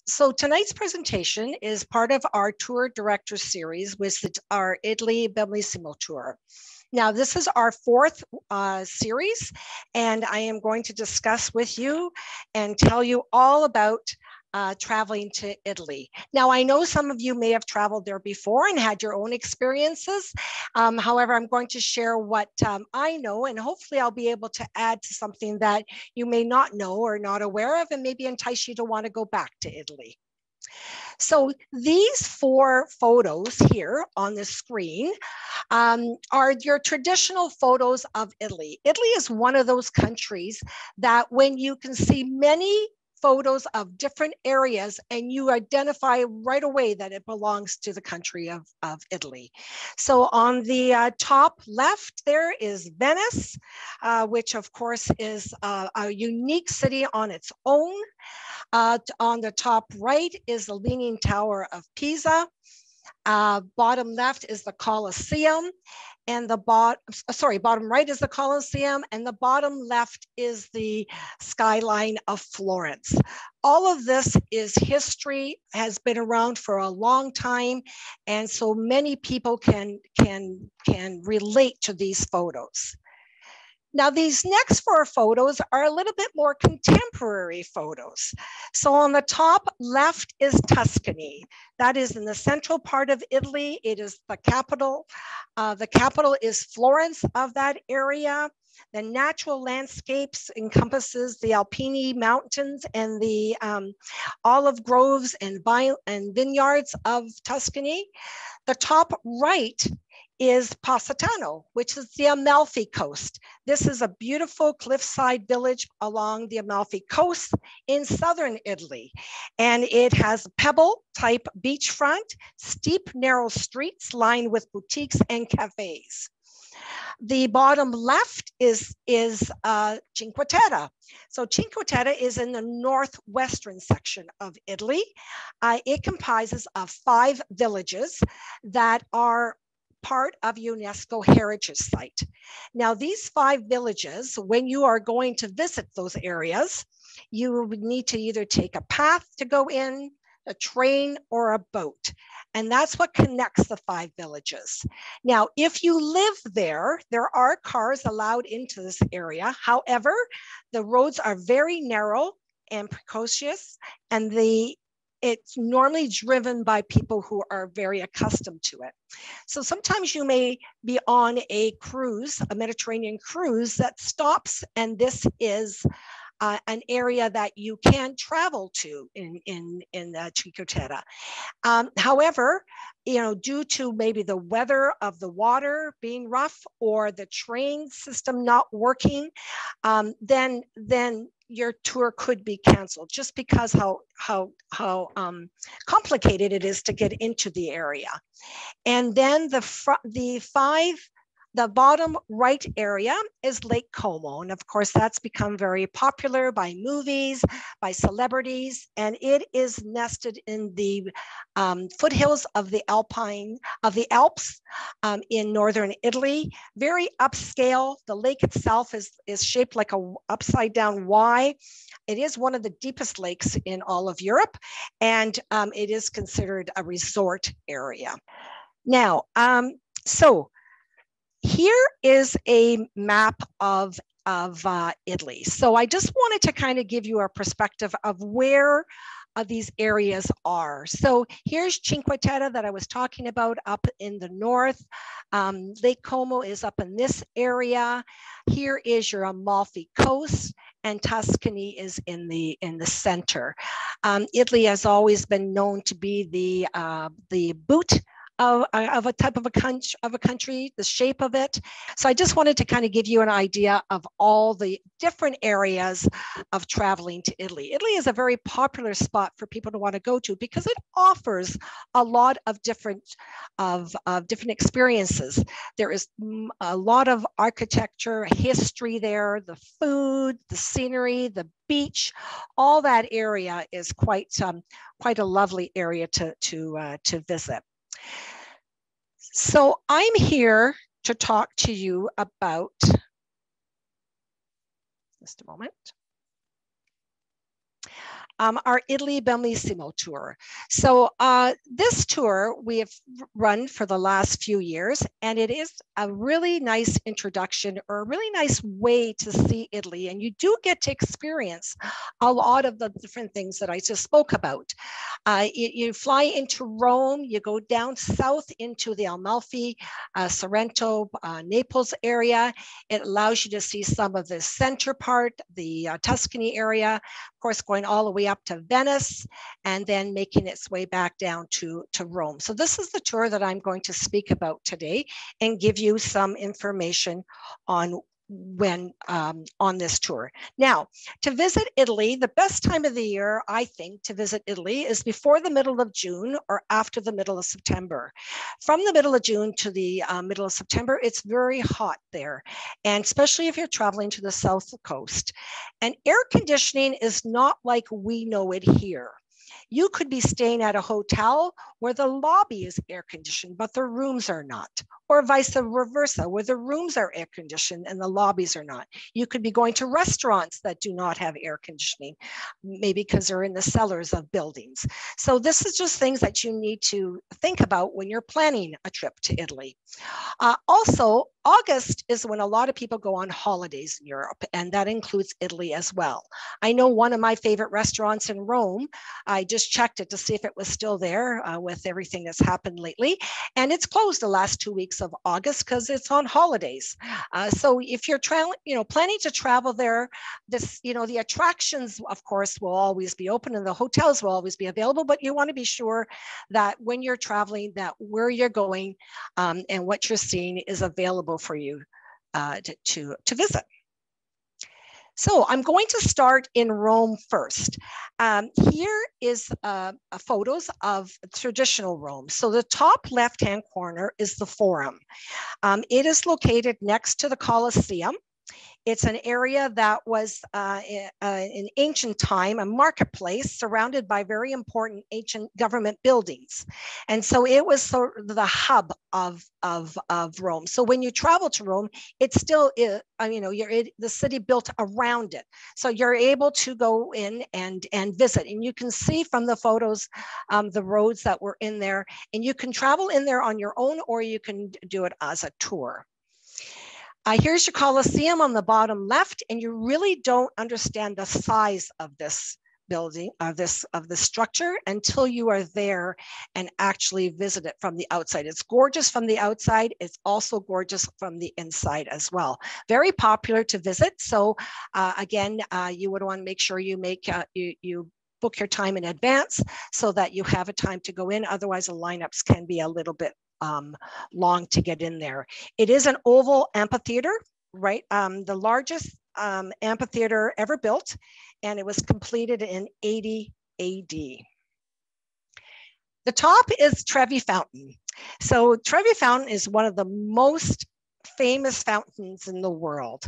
So tonight's presentation is part of our tour director series with our Italy Bellissimo tour. Now, this is our fourth series, and I am going to discuss with you and tell you all about traveling to Italy. Now, I know some of you may have traveled there before and had your own experiences. However, I'm going to share what I know, and hopefully I'll be able to add to something that you may not know or not aware of, and maybe entice you to want to go back to Italy. So these four photos here on the screen are your traditional photos of Italy. Italy is one of those countries that when you can see many photos of different areas and you identify right away that it belongs to the country of Italy. So on the top left there is Venice, which of course is a unique city on its own. On the top right is the Leaning Tower of Pisa. Bottom left is the Colosseum, and the bottom right is the Colosseum, and the bottom left is the skyline of Florence. All of this is history, has been around for a long time, and so many people can relate to these photos. Now, these next four photos are a little bit more contemporary photos. So on the top left is Tuscany. That is in the central part of Italy. It is the capital. The capital is Florence of that area. The natural landscapes encompasses the Alpini Mountains and the olive groves and vineyards of Tuscany. The top right is Positano, which is the Amalfi Coast. This is a beautiful cliffside village along the Amalfi Coast in southern Italy. And it has pebble type beachfront, steep, narrow streets lined with boutiques and cafes. The bottom left is Cinque Terre. So Cinque Terre is in the northwestern section of Italy. It comprises of 5 villages that are part of UNESCO Heritage Site. Now, these 5 villages, when you are going to visit those areas, you would need to either take a path to go in, a train, or a boat. And that's what connects the 5 villages. Now, if you live there, there are cars allowed into this area. However, the roads are very narrow and precocious, and it's normally driven by people who are very accustomed to it. So sometimes you may be on a cruise, a Mediterranean cruise that stops, and this is an area that you can travel to in Cinque Terre. However, due to maybe the weather of the water being rough or the train system not working, then your tour could be canceled just because how complicated it is to get into the area. And then the bottom right area is Lake Como. And of course, that's become very popular by movies, by celebrities, and it is nested in the foothills of the Alps in northern Italy. Very upscale. The lake itself is shaped like a upside down Y. It is one of the deepest lakes in all of Europe, and it is considered a resort area. Now, so here is a map of Italy. So I just wanted to kind of give you a perspective of where these areas are. So here's Cinque Terre that I was talking about up in the north. Lake Como is up in this area. Here is your Amalfi Coast, and Tuscany is in the center. Italy has always been known to be the boot of a type of a country, the shape of it. So I just wanted to kind of give you an idea of all the different areas of traveling to Italy. Italy is a very popular spot for people to want to go to because it offers a lot of different experiences. There is a lot of architecture, history there, the food, the scenery, the beach. All that area is quite a lovely area to visit. So I'm here to talk to you about, just a moment. our Italy Bellissimo tour. So this tour we have run for the last few years, and it is a really nice introduction or a really nice way to see Italy. And you do get to experience a lot of the different things that I just spoke about. You fly into Rome, you go down south into the Amalfi, Sorrento, Naples area. It allows you to see some of the center part, the Tuscany area, of course, going all the way up to Venice, and then making its way back down to Rome. So this is the tour that I'm going to speak about today and give you some information on on this tour. Now, to visit Italy, the best time of the year, I think, to visit Italy is before the middle of June or after the middle of September. From the middle of June to the middle of September, it's very hot there, and especially if you're traveling to the south coast. And air conditioning is not like we know it here. You could be staying at a hotel where the lobby is air conditioned, but the rooms are not, or vice versa, where the rooms are air conditioned and the lobbies are not. You could be going to restaurants that do not have air conditioning, maybe because they're in the cellars of buildings. So this is just things that you need to think about when you're planning a trip to Italy. Also, August is when a lot of people go on holidays in Europe, and that includes Italy as well. I know one of my favorite restaurants in Rome, I just checked it to see if it was still there with everything that's happened lately, and it's closed the last 2 weeks of August because it's on holidays. So if you're planning to travel there, the attractions, of course, will always be open and the hotels will always be available, but you want to be sure that when you're traveling, that where you're going and what you're seeing is available for you to visit. So I'm going to start in Rome first. Here is photos of traditional Rome. So the top left-hand corner is the Forum. It is located next to the Colosseum. It's an area that was in ancient time a marketplace surrounded by very important ancient government buildings. And so it was sort of the hub of Rome. So when you travel to Rome, it still is, the city built around it. So you're able to go in and visit. And you can see from the photos the roads that were in there. And you can travel in there on your own, or you can do it as a tour. Here's your Colosseum on the bottom left, and you really don't understand the size of this building, of the structure, until you are there and actually visit it from the outside. It's gorgeous from the outside. It's also gorgeous from the inside as well. Very popular to visit. So again, you would want to make sure you you book your time in advance so that you have a time to go in. Otherwise, the lineups can be a little bit long to get in there. It is an oval amphitheater, right? The largest amphitheater ever built, and it was completed in 80 AD. The top is Trevi Fountain. So Trevi Fountain is one of the most famous fountains in the world.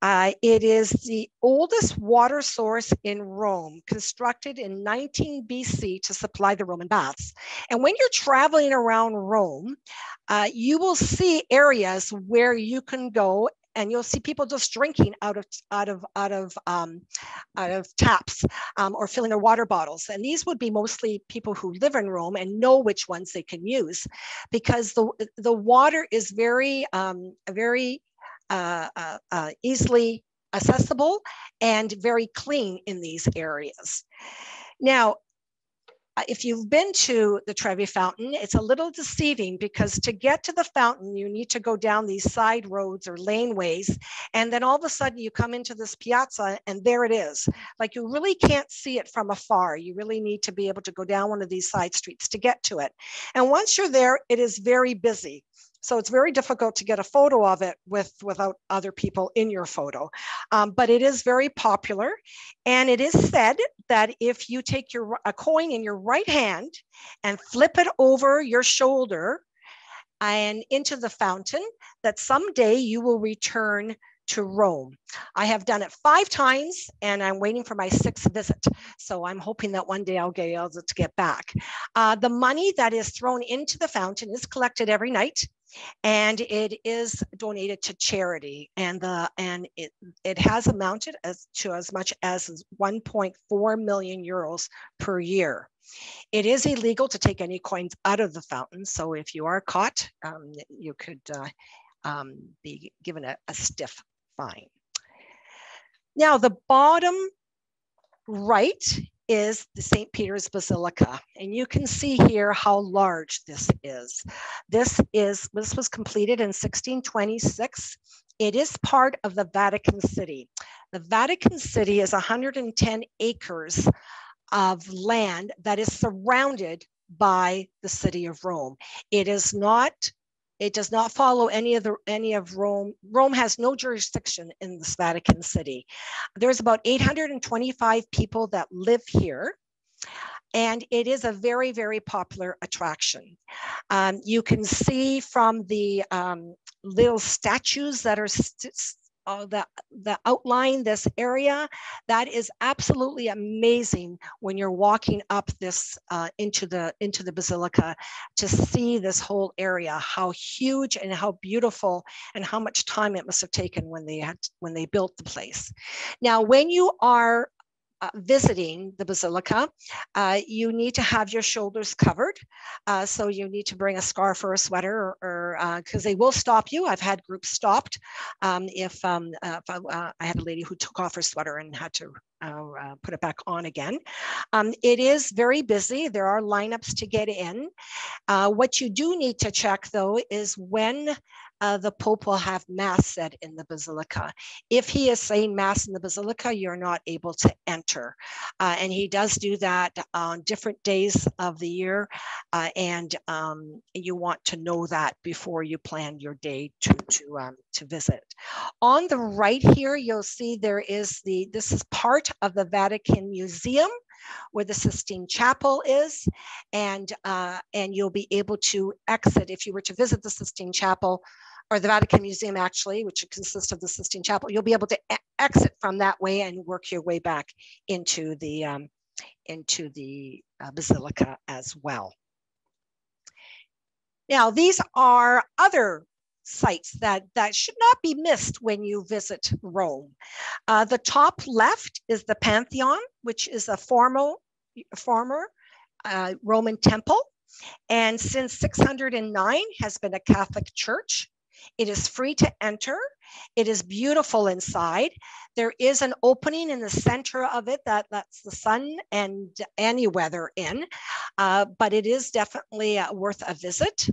It is the oldest water source in Rome, constructed in 19 BC to supply the Roman baths. And when you're traveling around Rome, you will see areas where you can go and you'll see people just drinking out of taps or filling their water bottles. And these would be mostly people who live in Rome and know which ones they can use, because the water is very easily accessible and very clean in these areas. Now, if you've been to the Trevi Fountain, it's a little deceiving, because to get to the fountain, you need to go down these side roads or laneways. And then all of a sudden you come into this piazza and there it is. Like, you really can't see it from afar. You really need to be able to go down one of these side streets to get to it. And once you're there, it is very busy. So it's very difficult to get a photo of it without other people in your photo. But it is very popular. And it is said that if you take a coin in your right hand and flip it over your shoulder and into the fountain, that someday you will return to Rome. I have done it 5 times and I'm waiting for my 6th visit. So I'm hoping that one day I'll get able to get back. The money that is thrown into the fountain is collected every night. and it is donated to charity, and it has amounted to as much as 1.4 million euros per year. It is illegal to take any coins out of the fountain, so if you are caught, you could be given a stiff fine. Now, the bottom right is the St. Peter's Basilica, and you can see here how large this is. This was completed in 1626. It is part of the Vatican City. The Vatican City is 110 acres of land that is surrounded by the city of Rome. It does not follow any of Rome. Rome has no jurisdiction in this Vatican City. There's about 825 people that live here, and it is a very, very popular attraction. You can see from the little statues that are that outline this area. That is absolutely amazing when you're walking up this into the basilica to see this whole area, how huge and how beautiful and how much time it must have taken when they built the place. Now, when you are visiting the basilica, you need to have your shoulders covered. So you need to bring a scarf or a sweater, or because they will stop you. I've had groups stopped. If I had a lady who took off her sweater and had to put it back on again. It is very busy. There are lineups to get in. What you do need to check, though, is when the Pope will have Mass said in the Basilica. If he is saying Mass in the Basilica, you're not able to enter. And he does do that on different days of the year. And you want to know that before you plan your day to visit. On the right here, you'll see this is part of the Vatican Museum, where the Sistine Chapel is, and you'll be able to exit if you were to visit the Sistine Chapel, or the Vatican Museum actually, which consists of the Sistine Chapel. You'll be able to exit from that way and work your way back into the Basilica as well. Now, these are other sites that should not be missed when you visit Rome. The top left is the Pantheon, which is a former Roman temple, and since 609 has been a Catholic church. It is free to enter. It is beautiful inside. There is an opening in the center of it that lets the sun and any weather in, but it is definitely worth a visit.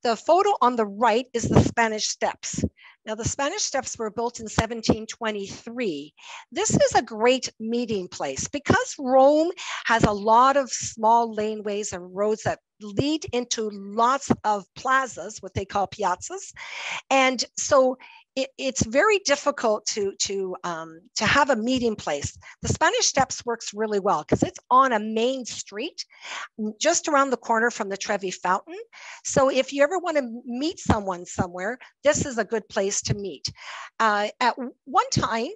The photo on the right is the Spanish Steps. Now, the Spanish Steps were built in 1723. This is a great meeting place because Rome has a lot of small laneways and roads that lead into lots of plazas, what they call piazzas. And so it's very difficult to have a meeting place. The Spanish Steps works really well because it's on a main street just around the corner from the Trevi Fountain. So if you ever want to meet someone somewhere, this is a good place to meet. At one time,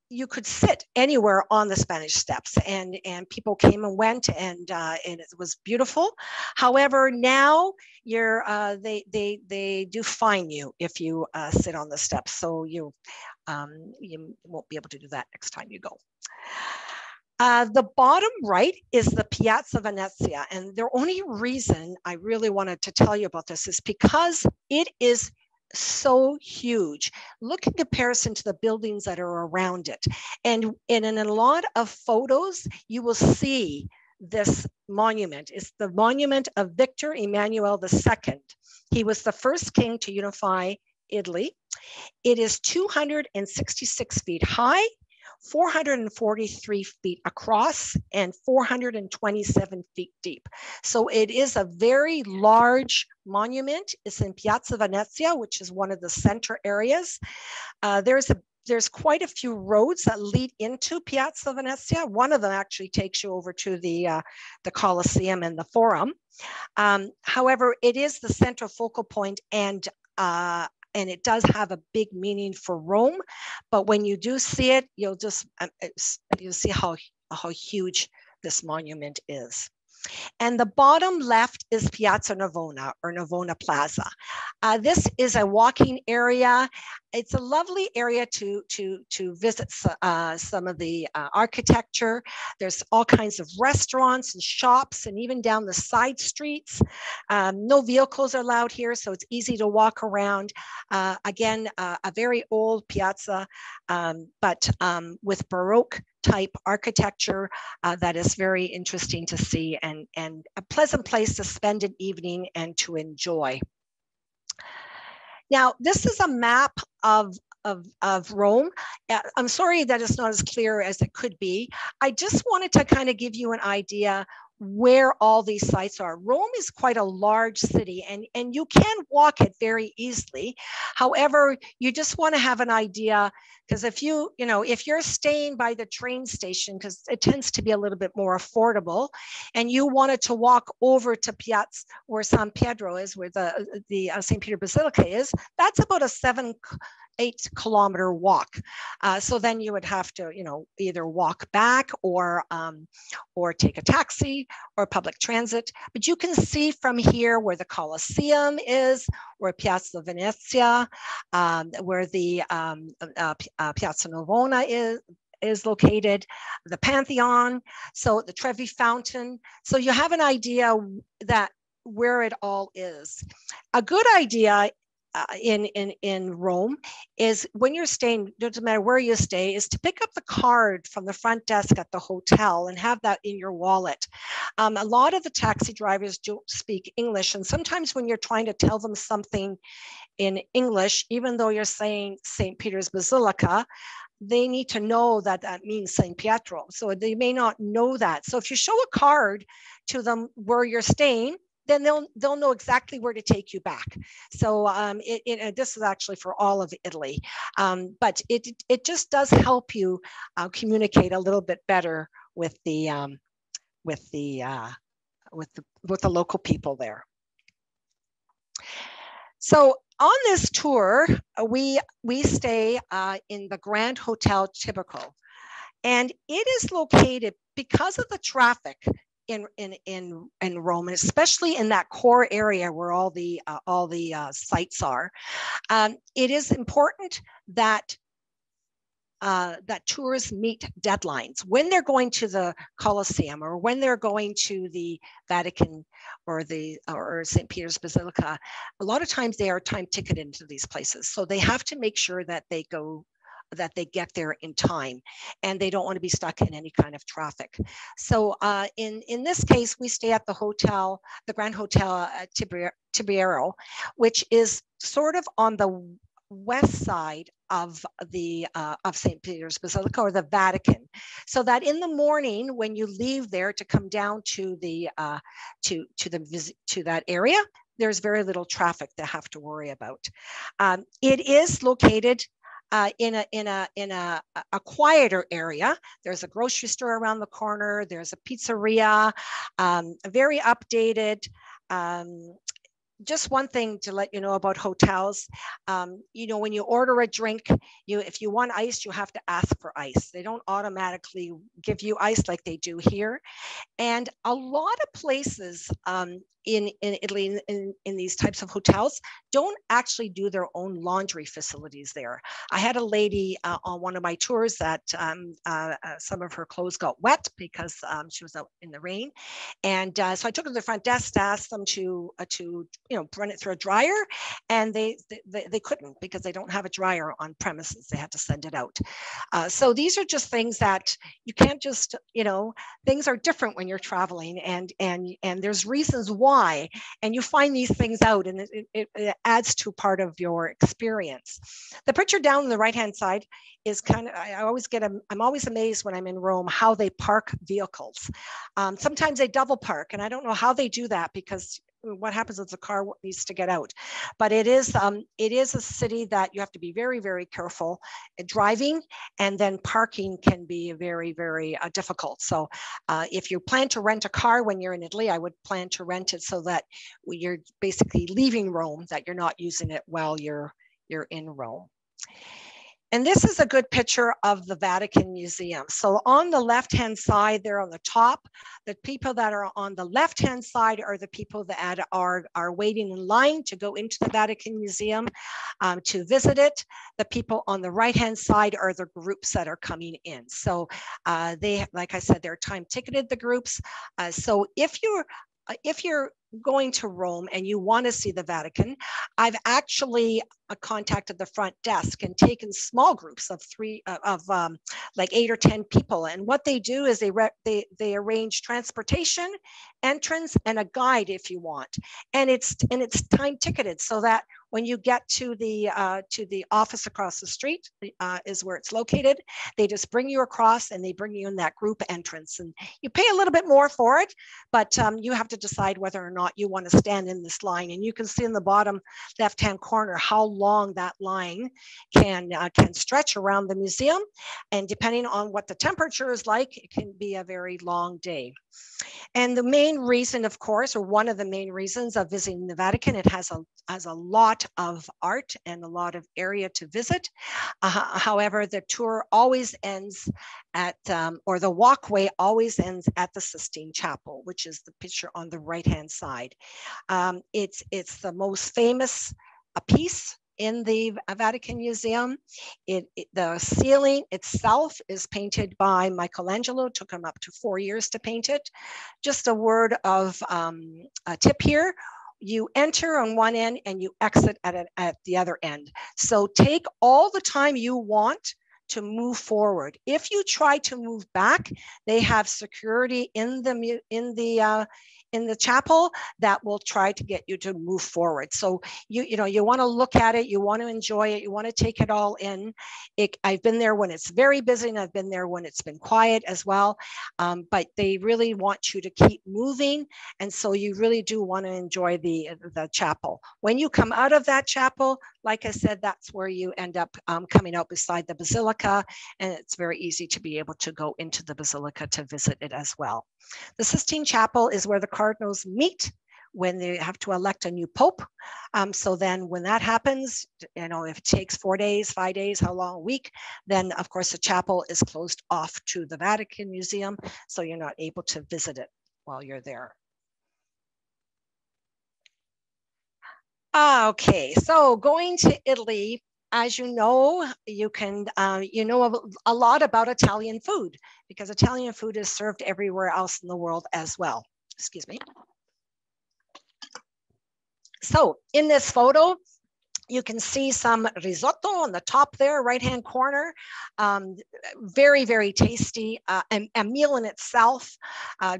you could sit anywhere on the Spanish Steps, and people came and went, and it was beautiful. However, now they do fine you if you sit on the steps, so you won't be able to do that next time you go. The bottom right is the Piazza Venezia, and the only reason I really wanted to tell you about this is because it is so huge. Look in comparison to the buildings that are around it. And in a lot of photos, you will see this monument. It's the monument of Victor Emmanuel II. He was the first king to unify Italy. It is 266 feet high, 443 feet across, and 427 feet deep. So it is a very large monument. It's in Piazza Venezia, which is one of the center areas. There's quite a few roads that lead into Piazza Venezia. One of them actually takes you over to the Colosseum and the Forum. However, it is the central focal point, and it does have a big meaning for Rome. But when you do see it, you'll see how huge this monument is. And the bottom left is Piazza Navona or Navona Plaza. This is a walking area. It's a lovely area to visit some of the architecture. There's all kinds of restaurants and shops and even down the side streets. No vehicles are allowed here, so it's easy to walk around. Again, a very old piazza, but with Baroque type architecture that is very interesting to see, and a pleasant place to spend an evening and to enjoy. Now, this is a map of Rome. I'm sorry that it's not as clear as it could be. I just wanted to kind of give you an idea where all these sites are. Rome is quite a large city, and you can walk it very easily. However, you just want to have an idea, because if if you're staying by the train station, because it tends to be a little bit more affordable, and you wanted to walk over to Piazza, where San Pietro is, where the St. Peter Basilica is, that's about a 7-8 kilometer walk. So then you would have to, either walk back or take a taxi or public transit. But you can see from here where the Colosseum is, where Piazza Venezia, where the Piazza Navona is located, the Pantheon, so the Trevi Fountain. So you have an idea that where it all is. A good idea in Rome is, when you're staying, doesn't matter where you stay, is to pick up the card from the front desk at the hotel and have that in your wallet. A lot of the taxi drivers don't speak English, and sometimes when you're trying to tell them something in English, even though you're saying St. Peter's Basilica, they need to know that that means St. Pietro. So they may not know that. So if you show a card to them where you're staying, then they'll know exactly where to take you back. So this is actually for all of Italy, but it just does help you communicate a little bit better with the local people there. So on this tour, we stay in the Grand Hotel Tiberio, and it is located, because of the traffic in Rome, and especially in that core area where all the sites are. It is important that tourists meet deadlines when they're going to the Colosseum, or when they're going to the Vatican or St. Peter's Basilica. A lot of times they are time ticketed into these places, so they have to make sure that they get there in time, and they don't want to be stuck in any kind of traffic. So in this case, we stay at the hotel, the Grand Hotel Tiberio, which is sort of on the west side of St. Peter's Basilica, or the Vatican, so that in the morning when you leave there to come down to that area, there's very little traffic to have to worry about. It is located in a quieter area. There's a grocery store around the corner. There's a pizzeria, very updated. Just one thing to let you know about hotels, when you order a drink, if you want ice, you have to ask for ice. They don't automatically give you ice like they do here. And a lot of places in Italy, in these types of hotels, don't actually do their own laundry facilities there. I had a lady on one of my tours that some of her clothes got wet because she was out in the rain. And so I took her to the front desk to ask them to run it through a dryer, and they couldn't, because they don't have a dryer on premises. They had to send it out. So these are just things that you can't just, things are different when you're traveling, and there's reasons why, and you find these things out, and it adds to part of your experience. The picture down on the right hand side is kind of, I'm always amazed when I'm in Rome how they park vehicles. Sometimes they double park, and I don't know how they do that, because what happens is the car needs to get out. But it is a city that you have to be very, very careful driving, and then parking can be very, very difficult. So if you plan to rent a car when you're in Italy, I would plan to rent it so that you're basically leaving Rome, that you're not using it while you're in Rome. And this is a good picture of the Vatican Museum. So on the left-hand side there on the top, the people that are on the left-hand side are the people that are waiting in line to go into the Vatican Museum to visit it. The people on the right-hand side are the groups that are coming in. So they, like I said, they're time ticketed, the groups. So if you're going to Rome and you want to see the Vatican, I've actually contacted the front desk and taken small groups of like 8 or 10 people. And what they do is they arrange transportation, entrance, and a guide if you want. And it's time ticketed so that when you get to the office across the street is where it's located. They just bring you across and they bring you in that group entrance. And you pay a little bit more for it, but you have to decide whether or not you want to stand in this line. And you can see in the bottom left-hand corner how long that line can stretch around the museum. And depending on what the temperature is like, it can be a very long day. And the main reason, of course, or one of the main reasons of visiting the Vatican, it has a lot of art and a lot of area to visit. However, the tour always ends at, or the walkway always ends at the Sistine Chapel, which is the picture on the right-hand side. It's the most famous piece in the Vatican Museum. The ceiling itself is painted by Michelangelo. It took him up to 4 years to paint it. Just a word of a tip here. You enter on one end and you exit at the other end. So take all the time you want to move forward. If you try to move back, they have security in the chapel that will try to get you to move forward. So you want to look at it, you want to enjoy it, you want to take it all in. I've been there when it's very busy, and I've been there when it's been quiet as well. But they really want you to keep moving, and so you really do want to enjoy the chapel. When you come out of that chapel, like I said, that's where you end up coming out beside the basilica, and it's very easy to be able to go into the basilica to visit it as well. The Sistine Chapel is where the cardinals meet when they have to elect a new pope. So then when that happens, if it takes 4 days, 5 days, how long, a week, then of course the chapel is closed off to the Vatican Museum. So you're not able to visit it while you're there. Okay, so going to Italy, as you know, you can, a lot about Italian food because Italian food is served everywhere else in the world as well. Excuse me. So in this photo, you can see some risotto on the top there, right-hand corner. Very, very tasty. A meal in itself,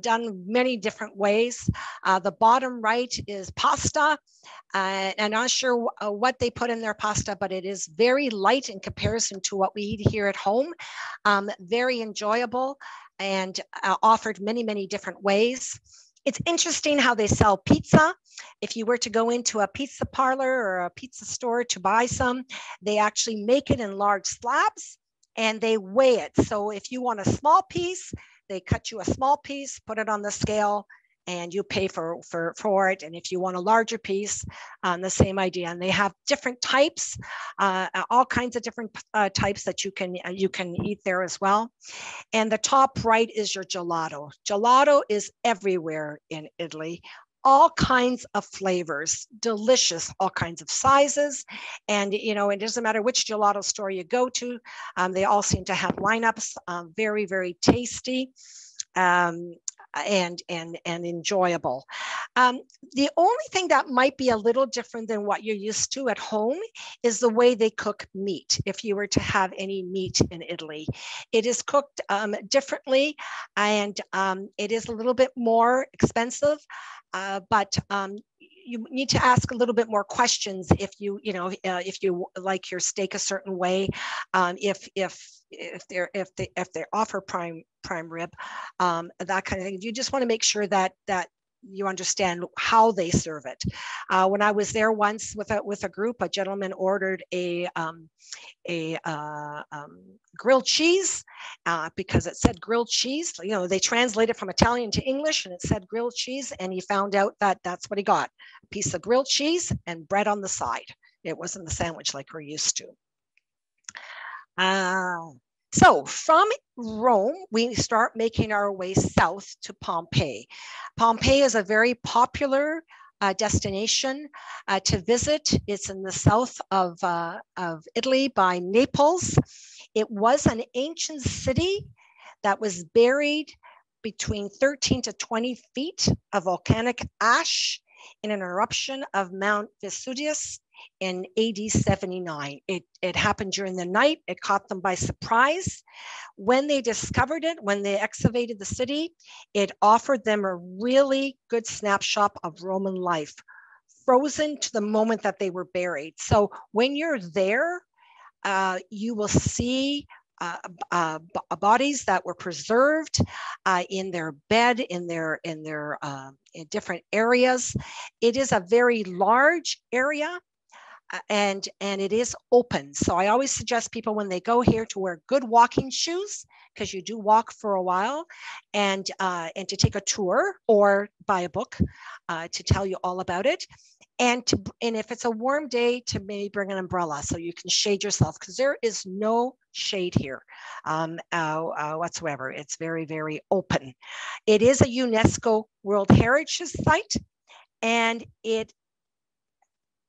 done many different ways. The bottom right is pasta. I'm not sure what they put in their pasta, but it is very light in comparison to what we eat here at home. Very enjoyable and offered many, many different ways. It's interesting how they sell pizza. If you were to go into a pizza parlor or a pizza store to buy some, they actually make it in large slabs and they weigh it. So if you want a small piece, they cut you a small piece, put it on the scale, and you pay for it. And if you want a larger piece, the same idea. And they have different types, all kinds of different types that you can eat there as well. And the top right is your gelato. Gelato is everywhere in Italy. All kinds of flavors, delicious, all kinds of sizes. And, it doesn't matter which gelato store you go to. They all seem to have lineups, very, very tasty. And enjoyable. The only thing that might be a little different than what you're used to at home is the way they cook meat. If you were to have any meat in Italy, it is cooked differently, and it is a little bit more expensive, but you need to ask a little bit more questions if you like your steak a certain way. If they offer prime rib, that kind of thing. You just want to make sure that you understand how they serve it. When I was there once with a group, a gentleman ordered a grilled cheese because it said grilled cheese. They translated from Italian to English and it said grilled cheese, and he found out that that's what he got: a piece of grilled cheese and bread on the side. It wasn't the sandwich like we're used to. So from Rome, we start making our way south to Pompeii. Pompeii is a very popular destination to visit. It's in the south of Italy by Naples. It was an ancient city that was buried between 13 to 20 feet of volcanic ash in an eruption of Mount Vesuvius in AD 79. It happened during the night. It caught them by surprise. When they discovered it, when they excavated the city, it offered them a really good snapshot of Roman life, frozen to the moment that they were buried. So when you're there, you will see bodies that were preserved in their bed, in different areas. It is a very large area. And it is open. So I always suggest people when they go here to wear good walking shoes, because you do walk for a while, and to take a tour or buy a book to tell you all about it. And if it's a warm day, to maybe bring an umbrella so you can shade yourself, because there is no shade here whatsoever. It's very, very open. It is a UNESCO World Heritage Site, and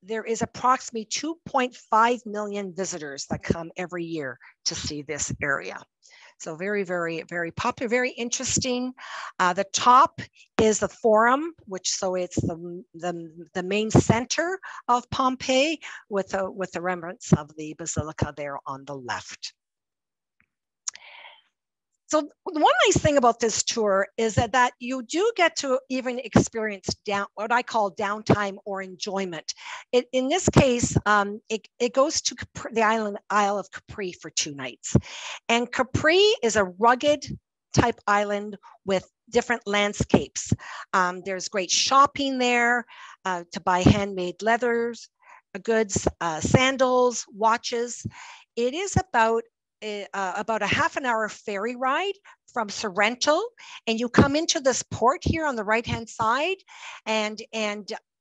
there is approximately 2.5 million visitors that come every year to see this area. So very, very, very popular, very interesting. The top is the Forum, so it's the main center of Pompeii with the remnants of the basilica there on the left. So one nice thing about this tour is that you do get to even experience what I call downtime or enjoyment. In this case, it goes to the Isle of Capri for 2 nights. And Capri is a rugged type island with different landscapes. There's great shopping there to buy handmade leathers, goods, sandals, watches. It is about a half an hour ferry ride from Sorrento, and you come into this port here on the right hand side, and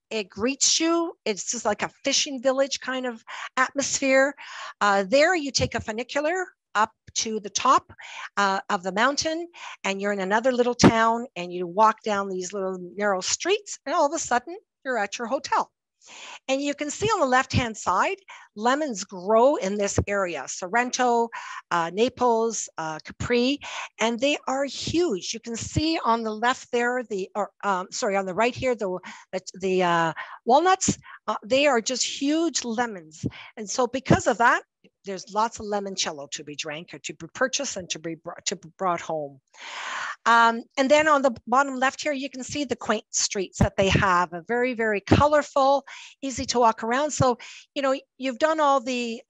it greets you. It's just like a fishing village kind of atmosphere. There you take a funicular up to the top of the mountain, and you're in another little town, and you walk down these little narrow streets, and all of a sudden you're at your hotel. And you can see on the left-hand side, lemons grow in this area, Sorrento, Naples, Capri, and they are huge. You can see on the left there, on the right here, the walnuts, they are just huge lemons. And so because of that, there's lots of limoncello to be drank or to be purchased and to be brought home. And then on the bottom left here, you can see the quaint streets that they have, a very, very colorful, easy to walk around. So, you've done all the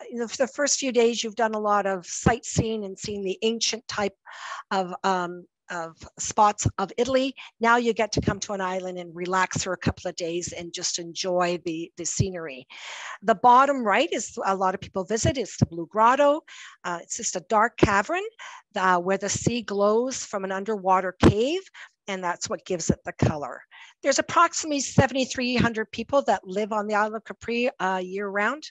first few days, you've done a lot of sightseeing and seeing the ancient type of spots of Italy. Now you get to come to an island and relax for a couple of days and just enjoy the scenery. The bottom right is a lot of people visit. It's the Blue Grotto. It's just a dark cavern where the sea glows from an underwater cave, and that's what gives it the color. There's approximately 7,300 people that live on the Isle of Capri year round.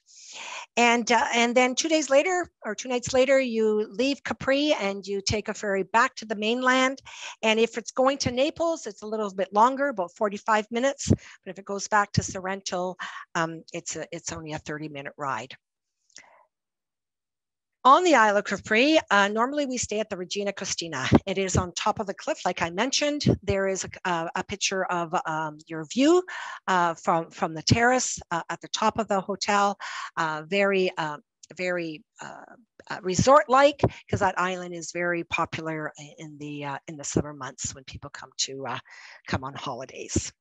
And then 2 days later, or 2 nights later, you leave Capri and you take a ferry back to the mainland. And if it's going to Naples, it's a little bit longer, about 45 minutes. But if it goes back to Sorrento, it's only a 30-minute ride. On the Isle of Capri, normally we stay at the Regina Costina. It is on top of the cliff, like I mentioned. There is a picture of your view from the terrace at the top of the hotel. Very resort-like, because that island is very popular in the summer months when people come on holidays.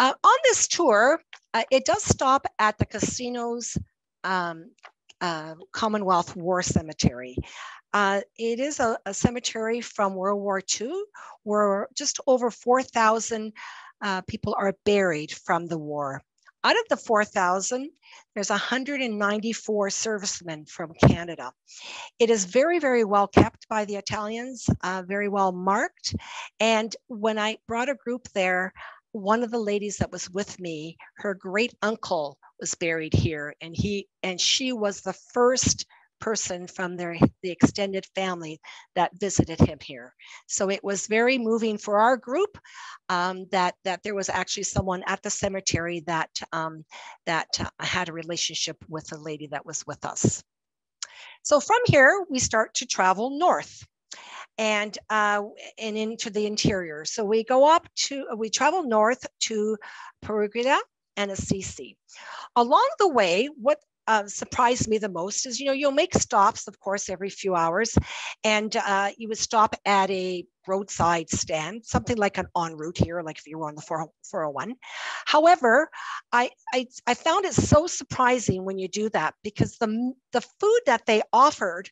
On this tour, it does stop at the Cassino's Commonwealth War Cemetery. It is a cemetery from World War II, where just over 4,000 people are buried from the war. Out of the 4,000, there's 194 servicemen from Canada. It is very, very well kept by the Italians, very well marked. And when I brought a group there, one of the ladies that was with me, her great uncle was buried here, and she was the first person from the extended family that visited him here. So it was very moving for our group that there was actually someone at the cemetery that had a relationship with the lady that was with us. So from here, we start to travel north and into the interior. So we travel north to Perugia and Assisi. Along the way, what surprised me the most is, you'll make stops, of course, every few hours, and you would stop at a roadside stand, something like an en route here, like if you were on the 401. However, I found it so surprising when you do that, because the food that they offered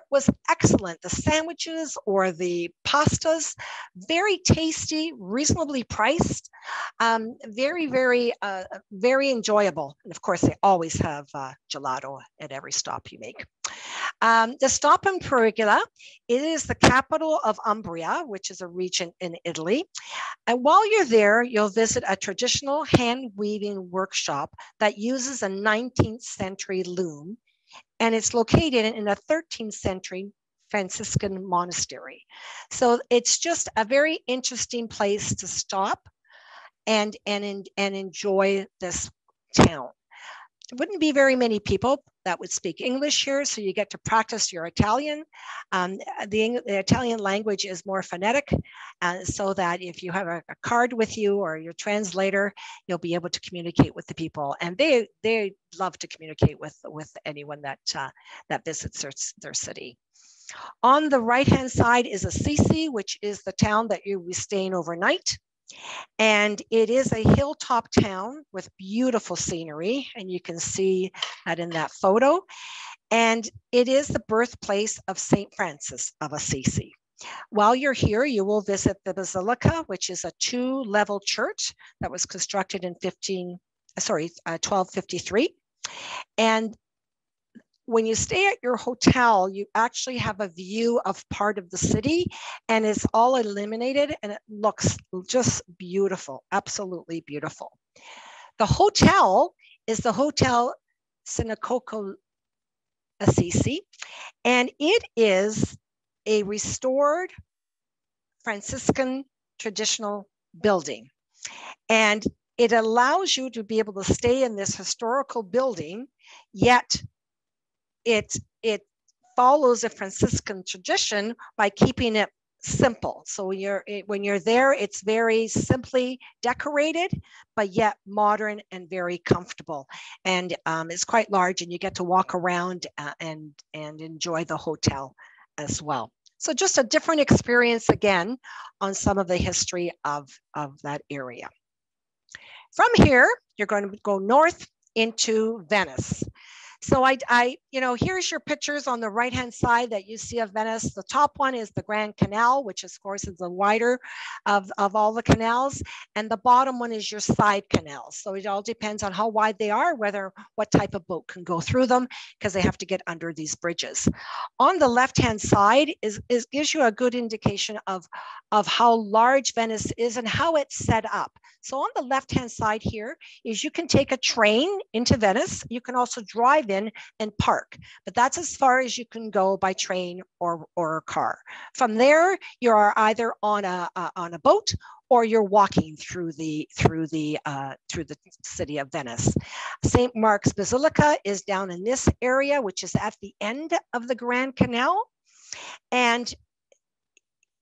was excellent. The sandwiches or the pastas, very tasty, reasonably priced, very, very, very enjoyable. And of course, they always have gelato at every stop you make. The stop in Perugia, it is the capital of Umbria, which is a region in Italy. And while you're there, you'll visit a traditional hand weaving workshop that uses a 19th century loom, and it's located in a 13th century Franciscan monastery. So it's just a very interesting place to stop and enjoy this town. There wouldn't be very many people that would speak English here, so you get to practice your Italian. The Italian language is more phonetic, so that if you have a card with you or your translator, you'll be able to communicate with the people. And they love to communicate with anyone that visits their city. On the right-hand side is Assisi, which is the town that you'll be staying overnight. And it is a hilltop town with beautiful scenery, and you can see that in that photo. And it is the birthplace of St. Francis of Assisi. While you're here, you will visit the Basilica, which is a 2-level church that was constructed in 1253. And when you stay at your hotel, you actually have a view of part of the city, and it's all illuminated, and it looks just beautiful, absolutely beautiful. The hotel is the Hotel Cenacolo Assisi, and it is a restored Franciscan traditional building. And it allows you to be able to stay in this historical building, yet it follows a Franciscan tradition by keeping it simple. So when you're there, it's very simply decorated, but yet modern and very comfortable. And it's quite large, and you get to walk around and enjoy the hotel as well. So just a different experience again on some of the history of that area. From here, you're going to go north into Venice. So here's your pictures on the right-hand side that you see of Venice. The top one is the Grand Canal, which of course is the wider of all the canals. And the bottom one is your side canals. So it all depends on how wide they are, what type of boat can go through them, because they have to get under these bridges. On the left-hand side gives you a good indication of how large Venice is and how it's set up. So on the left-hand side here is you can take a train into Venice. You can also drive in and park, but that's as far as you can go by train or a car. From there, you are either on a boat or you're walking through the city of Venice. St. Mark's Basilica is down in this area, which is at the end of the Grand Canal, and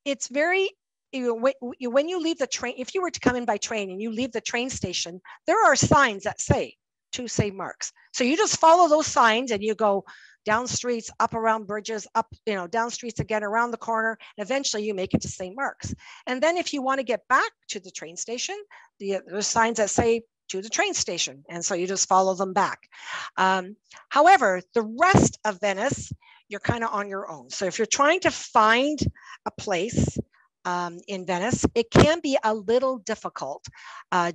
it's very. When you leave the train, if you were to come in by train and you leave the train station, there are signs that say to St. Mark's. So you just follow those signs and you go down streets, up around bridges, up, down streets again, around the corner, and eventually you make it to St. Mark's. And then if you want to get back to the train station, there's signs that say to the train station. And so you just follow them back. However, the rest of Venice, you're kind of on your own. So if you're trying to find a place in Venice, it can be a little difficult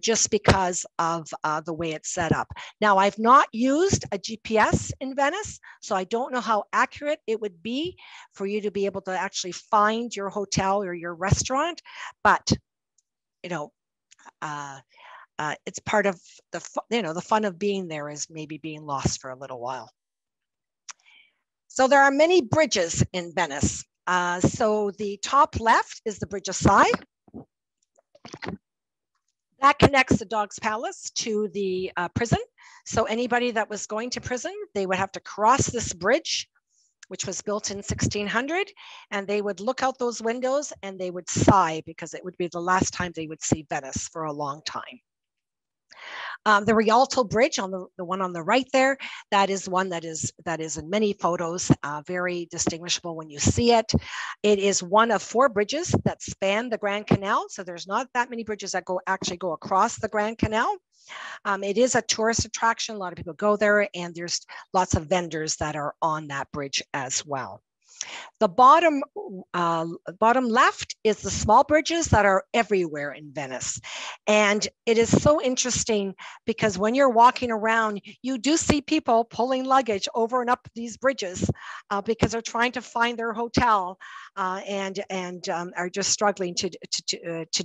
just because of the way it's set up. Now, I've not used a GPS in Venice, so I don't know how accurate it would be for you to be able to actually find your hotel or your restaurant, but it's part of the, the fun of being there is maybe being lost for a little while. So there are many bridges in Venice. So the top left is the Bridge of Sighs. That connects the Dog's Palace to the prison. So anybody that was going to prison, they would have to cross this bridge, which was built in 1600, and they would look out those windows and they would sigh because it would be the last time they would see Venice for a long time. The Rialto Bridge, on the one on the right there, that is one that is in many photos, very distinguishable when you see it. It is one of 4 bridges that span the Grand Canal. So there's not that many bridges that actually go across the Grand Canal. It is a tourist attraction. A lot of people go there, and there's lots of vendors that are on that bridge as well. The bottom left is the small bridges that are everywhere in Venice. And it is so interesting because when you're walking around, you do see people pulling luggage over and up these bridges because they're trying to find their hotel and are just struggling to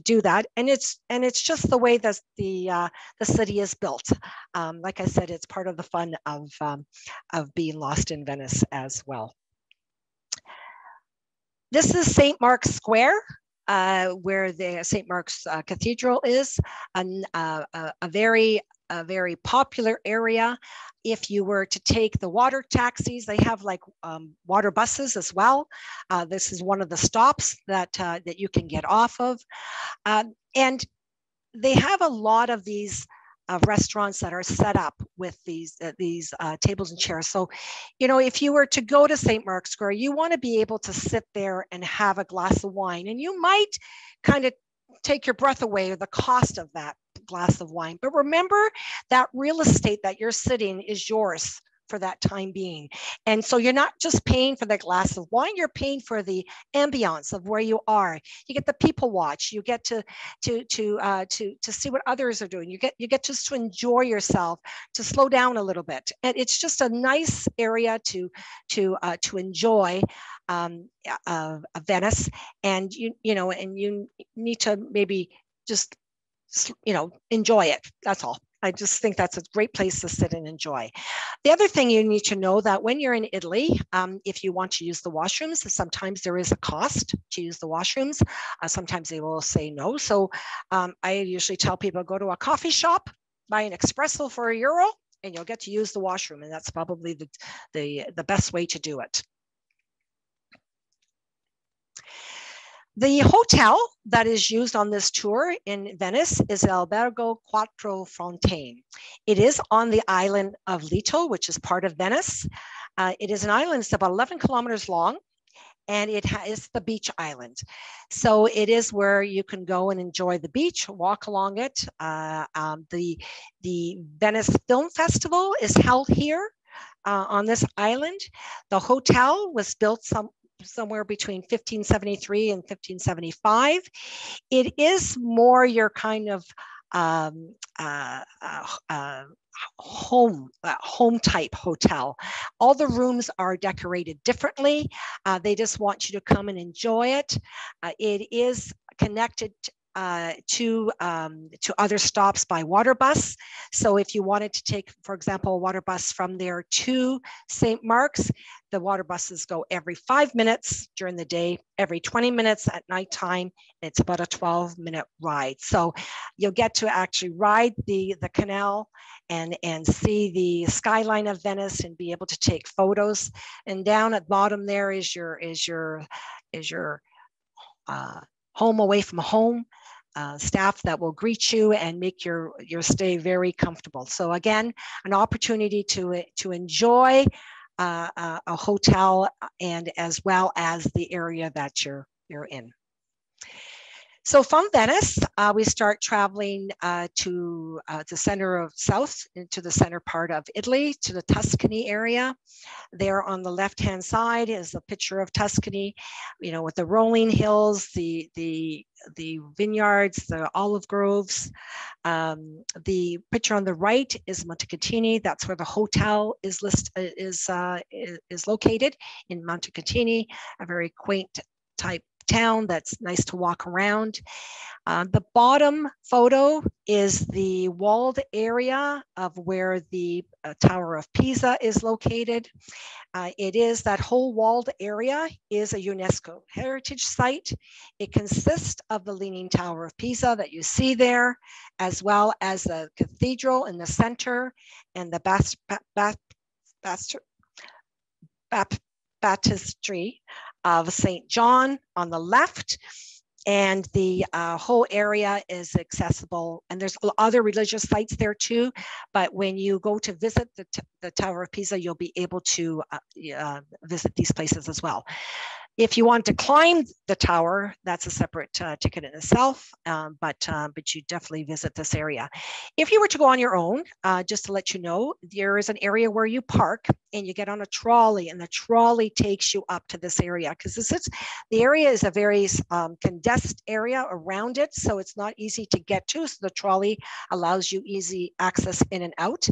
do that. And it's just the way that the city is built. Like I said, it's part of the fun of being lost in Venice as well. This is St. Mark's Square, where the St. Mark's Cathedral is, a very popular area. If you were to take the water taxis, they have like water buses as well. This is one of the stops that you can get off of. And they have a lot of these restaurants that are set up with these tables and chairs. So, if you were to go to St. Mark's Square, you want to be able to sit there and have a glass of wine, and you might kind of take your breath away with the cost of that glass of wine. But remember that real estate that you're sitting is yours for that time being. And so you're not just paying for the glass of wine, you're paying for the ambiance of where you are. You get the people watch, you get to see what others are doing. You get just to enjoy yourself, to slow down a little bit. And it's just a nice area to enjoy Venice. And you need to maybe just enjoy it. That's all. I just think that's a great place to sit and enjoy. The other thing you need to know that when you're in Italy, if you want to use the washrooms, sometimes there is a cost to use the washrooms. Sometimes they will say no. So I usually tell people, go to a coffee shop, buy an espresso for €1, and you'll get to use the washroom. And that's probably the best way to do it. The hotel that is used on this tour in Venice is Albergo Quattro Fontane. It is on the island of Leto, which is part of Venice. It is an island, it's about 11 kilometers long, and it is the beach island. So it is where you can go and enjoy the beach, walk along it. The Venice Film Festival is held here on this island. The hotel was built somewhere between 1573 and 1575. It is more your kind of home type hotel. All the rooms are decorated differently. They just want you to come and enjoy it. It is connected to other stops by water bus. So if you wanted to take, for example, a water bus from there to St. Mark's, the water buses go every 5 minutes during the day, every 20 minutes at nighttime. It's about a 12-minute ride. So you'll get to actually ride the canal and see the skyline of Venice and be able to take photos. And down at the bottom there is your home away from home. Staff that will greet you and make your stay very comfortable. So again, an opportunity to enjoy a hotel and as well as the area that you're in. So from Venice, we start traveling to the center of south, into the center part of Italy, to the Tuscany area. There on the left-hand side is a picture of Tuscany, with the rolling hills, the vineyards, the olive groves. The picture on the right is Montecatini. That's where the hotel is located in Montecatini, a very quaint type town that's nice to walk around. The bottom photo is the walled area of where the Tower of Pisa is located. It is that whole walled area is a UNESCO heritage site. It consists of the Leaning Tower of Pisa that you see there, as well as the cathedral in the center and the baptistry of St. John on the left. And the whole area is accessible. And there's other religious sites there too. But when you go to visit the Tower of Pisa, you'll be able to visit these places as well. If you want to climb the tower, that's a separate ticket in itself, but you definitely visit this area. If you were to go on your own, just to let you know, there is an area where you park and you get on a trolley, and the trolley takes you up to this area, because the area is a very condensed area around it, so it's not easy to get to. So the trolley allows you easy access in and out.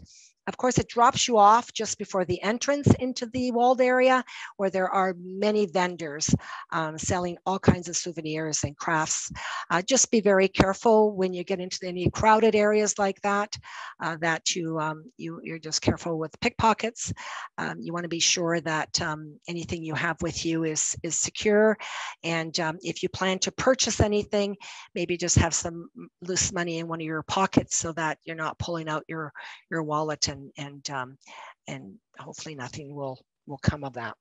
Of course, it drops you off just before the entrance into the walled area, where there are many vendors selling all kinds of souvenirs and crafts. Just be very careful when you get into any crowded areas like that, that you're just careful with pickpockets. You want to be sure that anything you have with you is secure. And if you plan to purchase anything, maybe just have some loose money in one of your pockets so that you're not pulling out your wallet, and hopefully nothing will come of that.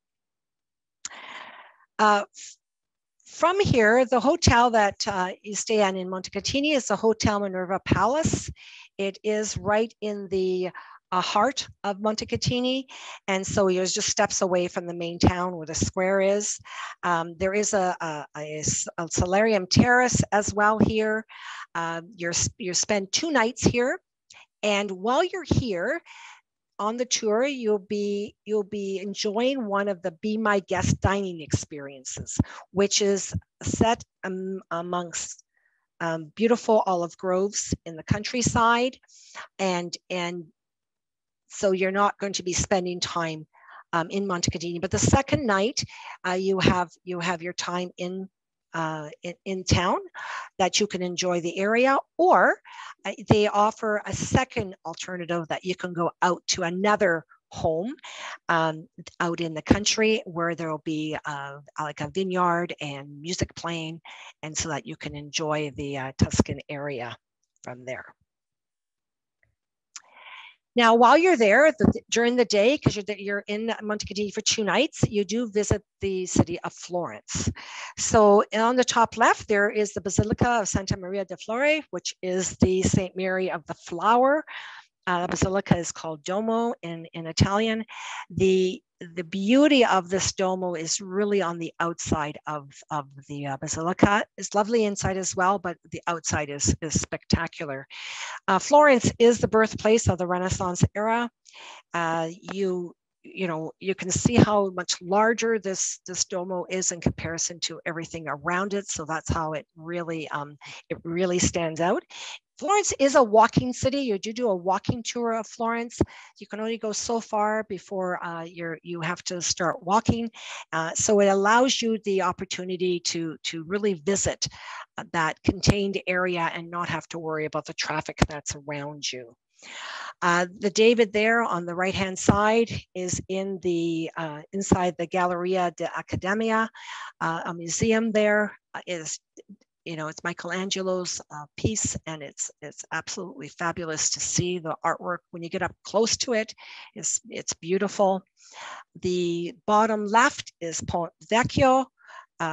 From here, the hotel that you stay in Montecatini is the Hotel Minerva Palace. It is right in the heart of Montecatini, and so you're just steps away from the main town where the square is. There is a solarium terrace as well here. You spend 2 nights here. And while you're here on the tour, you'll be enjoying one of the Be My Guest dining experiences, which is set amongst beautiful olive groves in the countryside. And so you're not going to be spending time in Montecatini. But the second night, you have your time in town, that you can enjoy the area, or they offer a second alternative that you can go out to another home out in the country, where there will be like a vineyard and music playing, and so that you can enjoy the Tuscan area from there. Now, while you're there during the day, because you're in Montecatini for 2 nights, you do visit the city of Florence. So on the top left, there is the Basilica of Santa Maria de Fiore, which is the St. Mary of the Flower. Basilica is called Duomo in Italian. The beauty of this Duomo is really on the outside of the Basilica. It's lovely inside as well, but the outside is spectacular. Florence is the birthplace of the Renaissance era. You can see how much larger this Duomo is in comparison to everything around it. So that's how it really stands out. Florence is a walking city. You do a walking tour of Florence. You can only go so far before you have to start walking. So it allows you the opportunity to really visit that contained area and not have to worry about the traffic that's around you. The David there on the right-hand side is in the inside the Galleria dell'Accademia, a museum there. It's Michelangelo's piece, and it's absolutely fabulous to see the artwork. When you get up close to it, it's beautiful. The bottom left is Ponte Vecchio,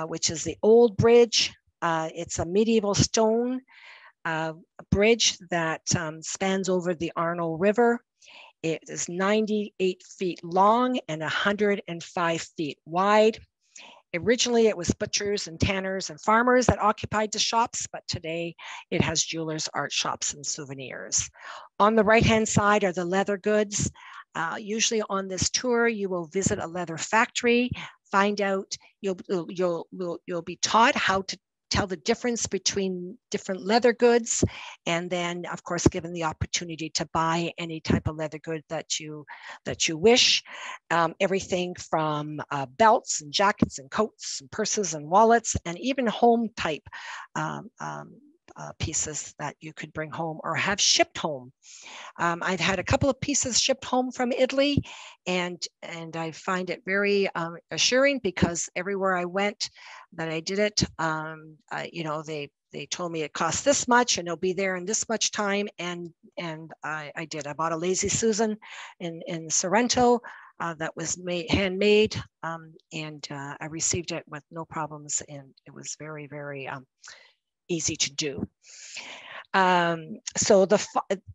which is the old bridge. It's a medieval stone bridge that spans over the Arno River. It is 98 feet long and 105 feet wide. Originally, it was butchers and tanners and farmers that occupied the shops, but today it has jewelers, art shops, and souvenirs. On the right-hand side are the leather goods. Usually on this tour, you will visit a leather factory, find out, you'll be taught how to tell the difference between different leather goods, and then of course given the opportunity to buy any type of leather good that you wish. Everything from belts and jackets and coats and purses and wallets, and even home type pieces that you could bring home or have shipped home. I've had a couple of pieces shipped home from Italy, and I find it very assuring, because everywhere I went that I did it, you know, they told me it costs this much and it'll be there in this much time, and I did. I bought a Lazy Susan in Sorrento that was handmade, and I received it with no problems, and it was very, very easy to do. So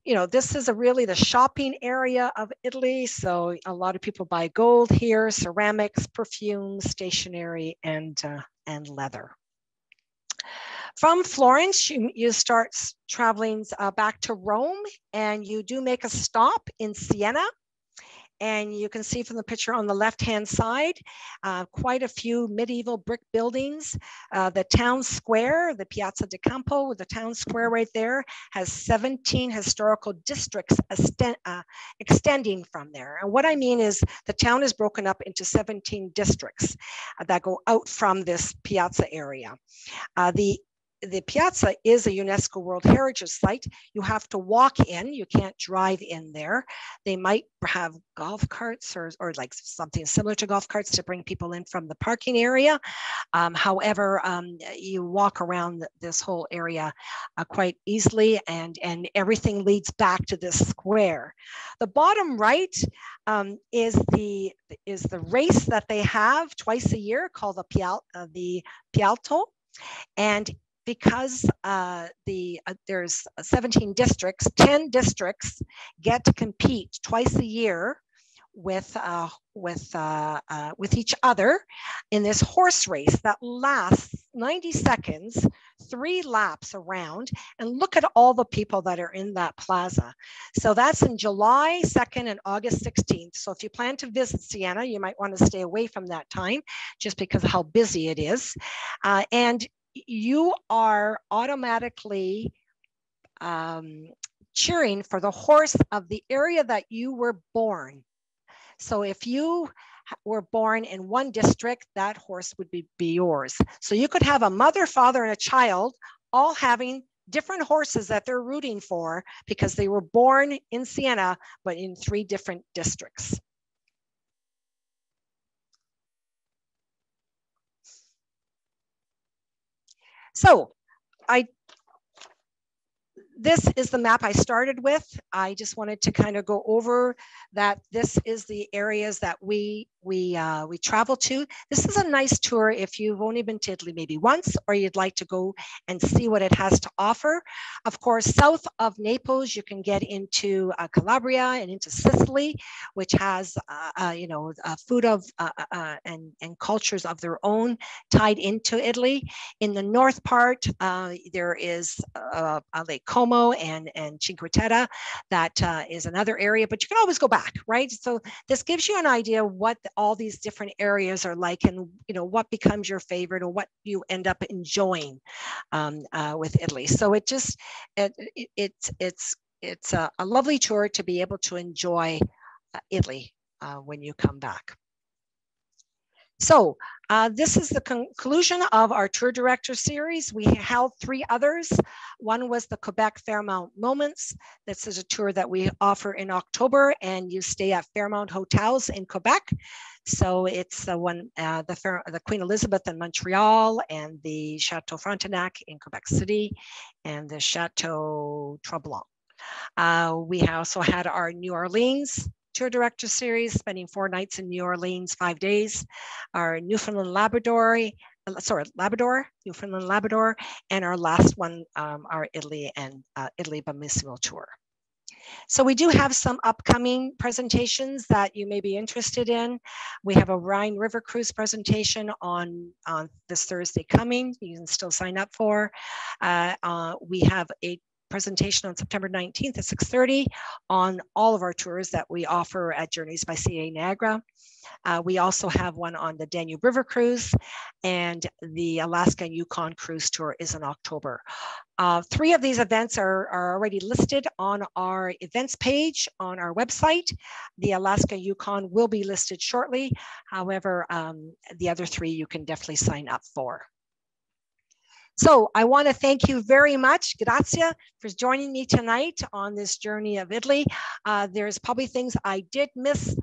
you know, this is really the shopping area of Italy. So a lot of people buy gold here, ceramics, perfumes, stationery, and leather. From Florence, you start traveling back to Rome, and you do make a stop in Siena. And you can see from the picture on the left-hand side, quite a few medieval brick buildings. The town square, the Piazza di Campo, the town square right there, has 17 historical districts extending from there. And what I mean is the town is broken up into 17 districts that go out from this piazza area. The piazza is a UNESCO World Heritage Site. You have to walk in, you can't drive in there. They might have golf carts or like something similar to golf carts to bring people in from the parking area. However, you walk around this whole area quite easily, and everything leads back to this square. The bottom right is the race that they have twice a year called the Pialto. And because there's 17 districts, 10 districts get to compete twice a year with each other in this horse race that lasts 90 seconds, 3 laps around, and look at all the people that are in that plaza. So that's in July 2nd and August 16th. So if you plan to visit Siena, you might want to stay away from that time just because of how busy it is. And you are automatically cheering for the horse of the area that you were born. So if you were born in one district, that horse would be yours. So you could have a mother, father, and a child all having different horses that they're rooting for because they were born in Siena, but in 3 different districts. So this is the map I started with. I just wanted to kind of go over that. This is the areas that we travel to. This is a nice tour if you've only been to Italy maybe once, or you'd like to go and see what it has to offer. Of course, south of Naples, you can get into Calabria and into Sicily, which has you know, food of and cultures of their own tied into Italy. In the north part, there is Lake Como and Cinque Terre. That is another area, but you can always go back, right? So this gives you an idea what all these different areas are like, and you know what becomes your favorite or what you end up enjoying with Italy. So it just it's a lovely tour to be able to enjoy Italy when you come back. So this is the conclusion of our tour director series. We held 3 others. One was the Quebec Fairmount Moments. This is a tour that we offer in October, and you stay at Fairmount Hotels in Quebec. So it's the one, the Queen Elizabeth in Montreal, and the Chateau Frontenac in Quebec City, and the Chateau Tremblant. We also had our New Orleans tour director series, spending 4 nights in New Orleans, 5 days. Our Newfoundland Labrador, Newfoundland Labrador, and our last one, our Italy and Italy Bellissimo tour. So we do have some upcoming presentations that you may be interested in. We have a Rhine River Cruise presentation on this Thursday coming. You can still sign up for. We have a presentation on September 19th at 6:30 on all of our tours that we offer at Journeys by CA Niagara. We also have one on the Danube River Cruise, and the Alaska and Yukon Cruise Tour is in October. 3 of these events are already listed on our events page on our website. The Alaska Yukon will be listed shortly. However, the other 3 you can definitely sign up for. So I want to thank you very much, Grazie, for joining me tonight on this journey of Italy. There's probably things I did miss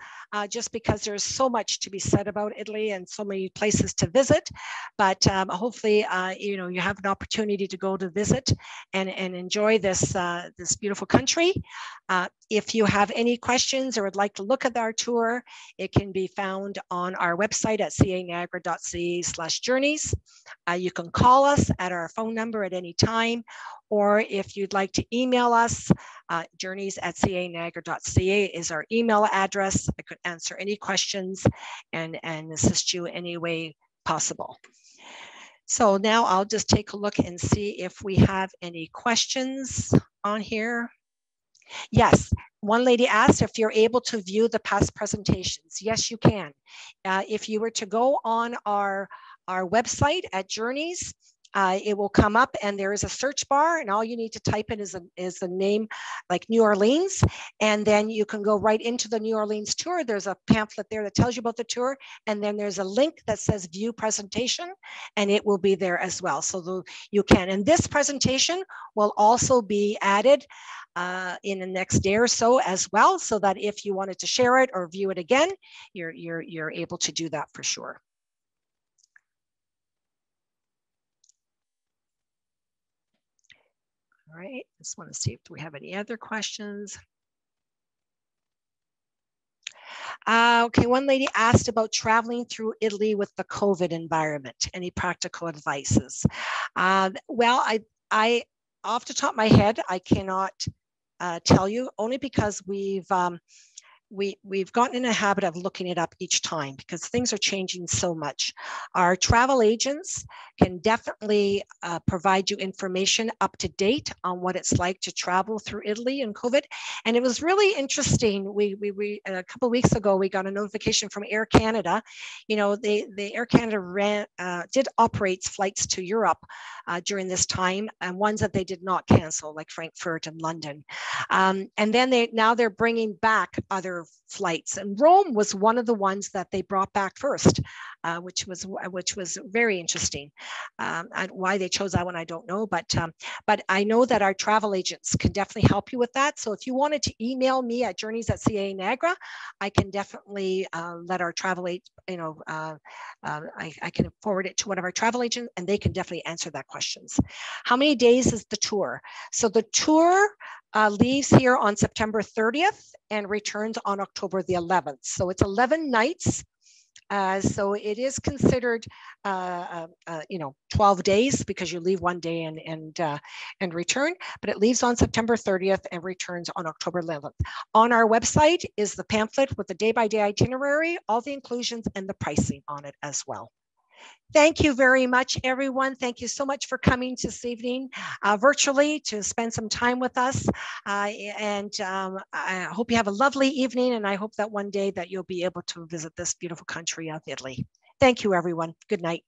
just because there's so much to be said about Italy and so many places to visit. But hopefully, you have an opportunity to go to visit and enjoy this, this beautiful country. If you have any questions or would like to look at our tour, it can be found on our website at caniagara.ca/journeys. You can call us at our phone number at any time, or if you'd like to email us, journeys@caniagara.ca is our email address. I could answer any questions and assist you any way possible. So now I'll just take a look and see if we have any questions on here. Yes, one lady asked if you're able to view the past presentations. Yes, you can. If you were to go on our website at Journeys, it will come up and there is a search bar, and all you need to type in is the name like New Orleans, and then you can go right into the New Orleans tour. There's a pamphlet there that tells you about the tour, and then there's a link that says view presentation, and it will be there as well. So you can, and this presentation will also be added in the next day or so as well, so that if you wanted to share it or view it again, you're able to do that for sure. All right, just want to see if we have any other questions. Okay, one lady asked about traveling through Italy with the COVID environment. Any practical advices? Well, I off the top of my head, I cannot tell you, only because we've gotten in a habit of looking it up each time because things are changing so much. Our travel agents can definitely provide you information up to date on what it's like to travel through Italy and COVID. And it was really interesting. We a couple of weeks ago, we got a notification from Air Canada. You know, the Air Canada did operate flights to Europe during this time, and ones that they did not cancel, like Frankfurt and London. And then now they're bringing back other flights, and Rome was one of the ones that they brought back first, which was very interesting. Why they chose that one, I don't know, but I know that our travel agents can definitely help you with that. So if you wanted to email me at journeys@CA Niagara, I can definitely let our travel agent, I can forward it to one of our travel agents, and they can definitely answer that questions. How many days is the tour? So the tour leaves here on September 30th and returns on October the 11th. So it's 11 nights. So it is considered, 12 days because you leave one day and return, but it leaves on September 30th and returns on October 11th. On our website is the pamphlet with the day-by-day itinerary, all the inclusions and the pricing on it as well. Thank you very much, everyone. Thank you so much for coming this evening virtually to spend some time with us. I hope you have a lovely evening, and I hope that one day that you'll be able to visit this beautiful country of Italy. Thank you, everyone. Good night.